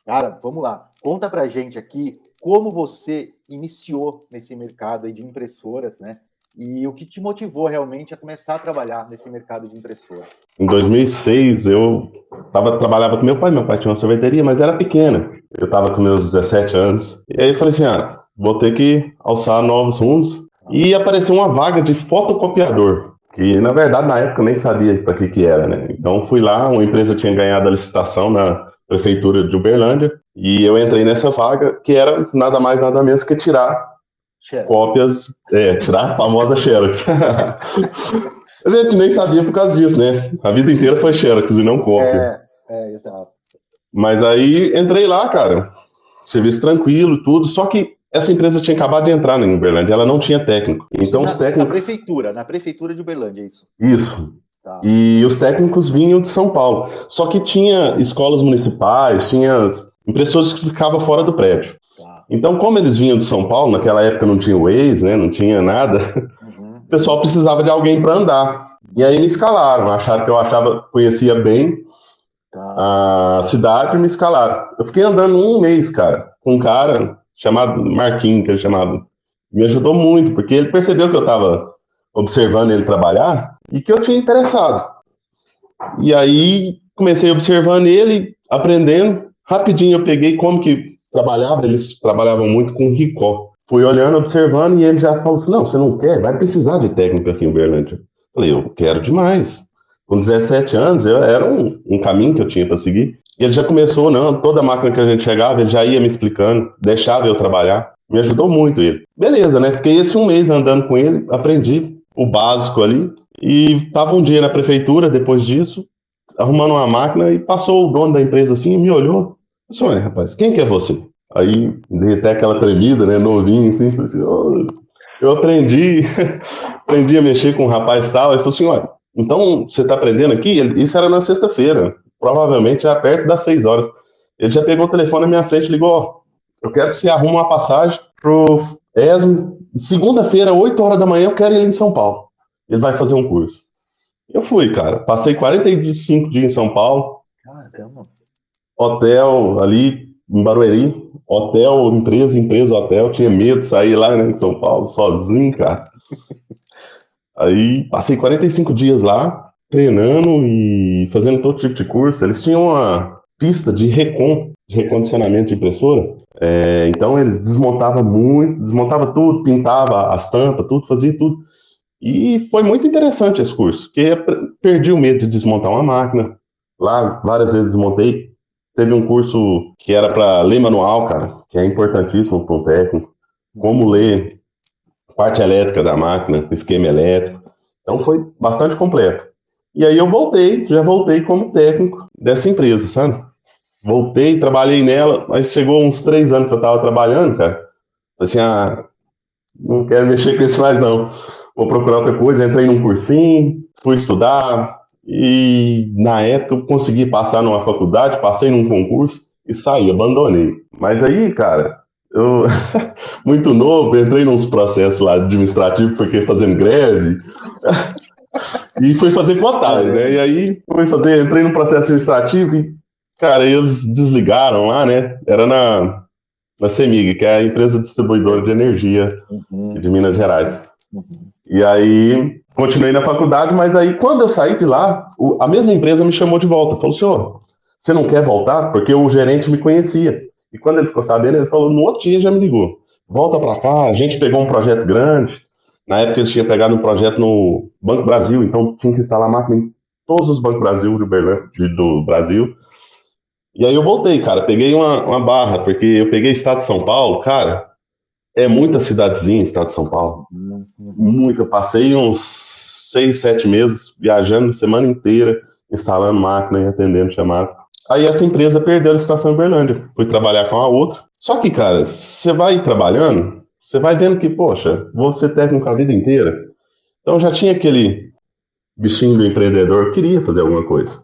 Cara, vamos lá. Conta pra gente aqui como você iniciou nesse mercado aí de impressoras, né? E o que te motivou realmente a começar a trabalhar nesse mercado de impressoras. Em 2006, eu trabalhava com meu pai tinha uma sorveteria, mas era pequena. Eu estava com meus 17 anos. E aí eu falei assim, vou ter que alçar novos rumos. E apareceu uma vaga de fotocopiador, que na verdade na época eu nem sabia para que era, né? Então fui lá, uma empresa tinha ganhado a licitação na prefeitura de Uberlândia, e eu entrei nessa vaga, que era nada mais nada menos que tirar Xerox. cópias, tirar a famosa Xerox. A gente nem sabia por causa disso, né? A vida inteira foi Xerox e não cópia. Exato. Mas aí entrei lá, cara. Serviço tranquilo, tudo. Só que essa empresa tinha acabado de entrar em Uberlândia, ela não tinha técnico. Então os técnicos. Na prefeitura de Uberlândia, é isso? Isso. Tá. E os técnicos vinham de São Paulo. Só que tinha escolas municipais, tinha impressores que ficavam fora do prédio. Tá. Então, como eles vinham de São Paulo, naquela época não tinha Waze, né? Não tinha nada. O pessoal precisava de alguém para andar. E aí me escalaram, acharam que eu conhecia bem a cidade e me escalaram. Eu fiquei andando um mês, cara, com um cara chamado Marquinhos, que ele chamava. Me ajudou muito, porque ele percebeu que eu estava observando ele trabalhar e que eu tinha interessado. E aí comecei observando ele, aprendendo. Rapidinho eu peguei como que trabalhava, eles trabalhavam muito com Ricó. Fui olhando, observando, e ele já falou assim, não, você não quer? Vai precisar de técnico aqui em Uberlândia. Falei, eu quero demais. Com 17 anos, era um caminho que eu tinha para seguir. E ele já começou, não, toda máquina que a gente chegava, ele já ia me explicando, deixava eu trabalhar. Me ajudou muito ele. Beleza, né? Fiquei esse um mês andando com ele, aprendi o básico ali. E tava um dia na prefeitura, depois disso, arrumando uma máquina, e passou o dono da empresa assim e me olhou. Disse, olha, rapaz, quem que é você? Aí dei até aquela tremida, né, novinho, assim, eu aprendi a mexer com o rapaz tal. Ele falou assim, olha, então você está aprendendo aqui? Isso era na sexta-feira, provavelmente já perto das 6 horas. Ele já pegou o telefone na minha frente e ligou, ó, eu quero que você arrume uma passagem pro ESMO, segunda-feira, 8 horas da manhã, eu quero ele em São Paulo. Ele vai fazer um curso. Eu fui, cara, passei 45 dias em São Paulo. Caramba. Hotel ali em Barueri, hotel, empresa, hotel. Tinha medo de sair lá, né, em São Paulo, sozinho, cara. Aí passei 45 dias lá, treinando e fazendo todo tipo de curso. Eles tinham uma pista de recondicionamento de impressora. Então eles desmontavam tudo, pintava as tampas, tudo, fazia tudo. E foi muito interessante esse curso, porque perdi o medo de desmontar uma máquina. Lá, várias vezes desmontei. Teve um curso que era para ler manual, cara, que é importantíssimo para um técnico. Como ler parte elétrica da máquina, esquema elétrico. Então foi bastante completo. E aí eu já voltei como técnico dessa empresa, sabe? Voltei, trabalhei nela, mas chegou uns 3 anos que eu tava trabalhando, cara. Assim, não quero mexer com isso mais não. Vou procurar outra coisa, entrei num cursinho, fui estudar, e na época eu consegui passar numa faculdade, passei num concurso e saí, abandonei. Mas aí, cara, eu, muito novo, entrei nos processos lá administrativos, porque fazendo greve, e fui fazer contagem, né? E aí entrei no processo administrativo e, cara, eles desligaram lá, né? Era na CEMIG, que é a empresa distribuidora de energia de Minas Gerais. E aí continuei na faculdade, mas aí quando eu saí de lá, a mesma empresa me chamou de volta. Falou, senhor, você não quer voltar? Porque o gerente me conhecia. E quando ele ficou sabendo, ele falou, no outro dia já me ligou. Volta pra cá, a gente pegou um projeto grande. Na época eles tinham pegado um projeto no Banco Brasil, então tinha que instalar máquina em todos os bancos do Brasil. E aí eu voltei, cara, peguei uma barra, porque eu peguei estado de São Paulo, cara, é muita cidadezinha estado de São Paulo. Muito, eu passei uns 6, 7 meses viajando a semana inteira, instalando máquina e atendendo chamada. Aí essa empresa perdeu a licitação em Uberlândia. Fui trabalhar com a outra. Só que, cara, você vai trabalhando, você vai vendo que, poxa, vou ser técnico a vida inteira. Então já tinha aquele bichinho do empreendedor, queria fazer alguma coisa.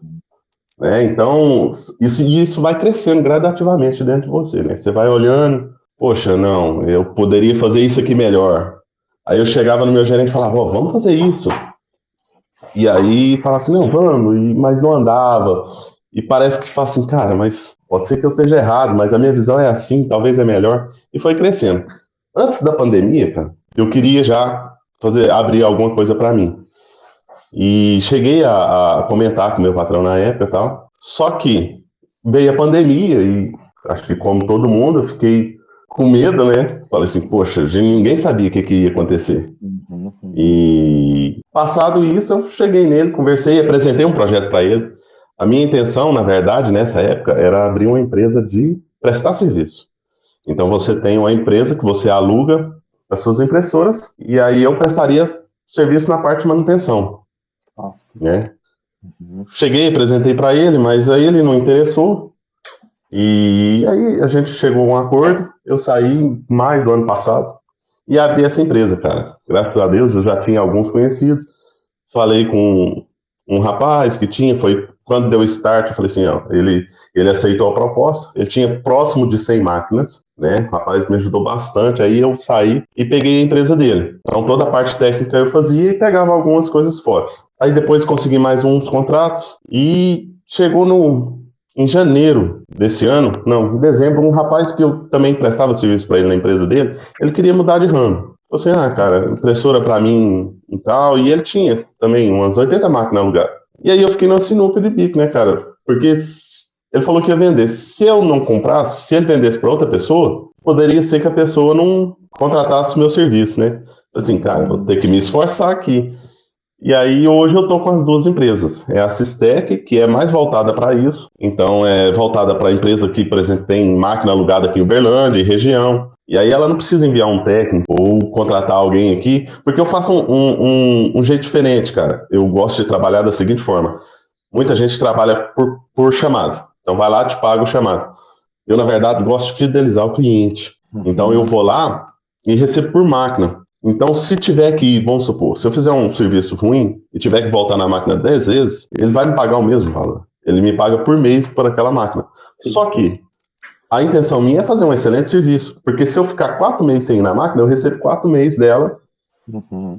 Então, isso vai crescendo gradativamente dentro de você, né? Você vai olhando, poxa, não, eu poderia fazer isso aqui melhor. Aí eu chegava no meu gerente e falava, vamos fazer isso. E aí falava assim, não, vamos, mas não andava. E parece que fala assim, cara, mas pode ser que eu esteja errado, mas a minha visão é assim, talvez é melhor. E foi crescendo. Antes da pandemia, cara, eu queria já abrir alguma coisa para mim. E cheguei a comentar com meu patrão na época e tal. Só que veio a pandemia e acho que como todo mundo, eu fiquei com medo, né? Falei assim, poxa, ninguém sabia o que ia acontecer. E passado isso, eu cheguei nele, conversei, apresentei um projeto para ele. A minha intenção, na verdade, nessa época, era abrir uma empresa de prestar serviço. Então você tem uma empresa que você aluga as suas impressoras e aí eu prestaria serviço na parte de manutenção. Né? Cheguei, apresentei para ele, mas aí ele não interessou. E aí a gente chegou a um acordo. Eu saí em maio do ano passado e abri essa empresa, cara. Graças a Deus eu já tinha alguns conhecidos. Falei com um rapaz que tinha, foi quando deu start, eu falei assim, ó, ele aceitou a proposta. Ele tinha próximo de 100 máquinas, né? O rapaz me ajudou bastante. Aí eu saí e peguei a empresa dele. Então toda a parte técnica eu fazia e pegava algumas coisas fora. Aí depois consegui mais uns contratos e chegou em janeiro desse ano, não, em dezembro, um rapaz que eu também prestava serviço para ele na empresa dele, ele queria mudar de ramo. Eu falei assim, cara, impressora para mim e tal, e ele tinha também umas 80 máquinas alugadas. E aí eu fiquei na sinuca de bico, né, cara, porque ele falou que ia vender. Se eu não comprasse, se ele vendesse para outra pessoa, poderia ser que a pessoa não contratasse meu serviço, né? Assim, cara, vou ter que me esforçar aqui. E aí hoje eu tô com as duas empresas. É a Sistec, que é mais voltada para isso. Então é voltada para a empresa que, por exemplo, tem máquina alugada aqui em Uberlândia e região. E aí ela não precisa enviar um técnico ou contratar alguém aqui, porque eu faço um jeito diferente, cara. Eu gosto de trabalhar da seguinte forma. Muita gente trabalha por chamado. Então vai lá, te paga o chamado. Eu, na verdade, gosto de fidelizar o cliente. Então eu vou lá e recebo por máquina. Então, se tiver que, vamos supor, se eu fizer um serviço ruim e tiver que voltar na máquina 10 vezes, ele vai me pagar o mesmo valor. Ele me paga por mês por aquela máquina. Só que a intenção minha é fazer um excelente serviço. Porque se eu ficar 4 meses sem ir na máquina, eu recebo 4 meses dela.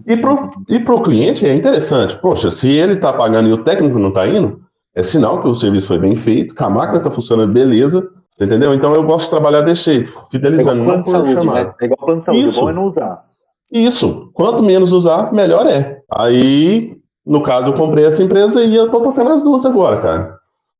E pro cliente é interessante. Poxa, se ele tá pagando e o técnico não tá indo, é sinal que o serviço foi bem feito, que a máquina tá funcionando beleza. Entendeu? Então eu gosto de trabalhar desse jeito, fidelizando, não por chamado. Né? É igual plano de saúde, o bom é não usar. Isso, quanto menos usar, melhor é. Aí, no caso, eu comprei essa empresa e eu tô tocando as duas agora, cara.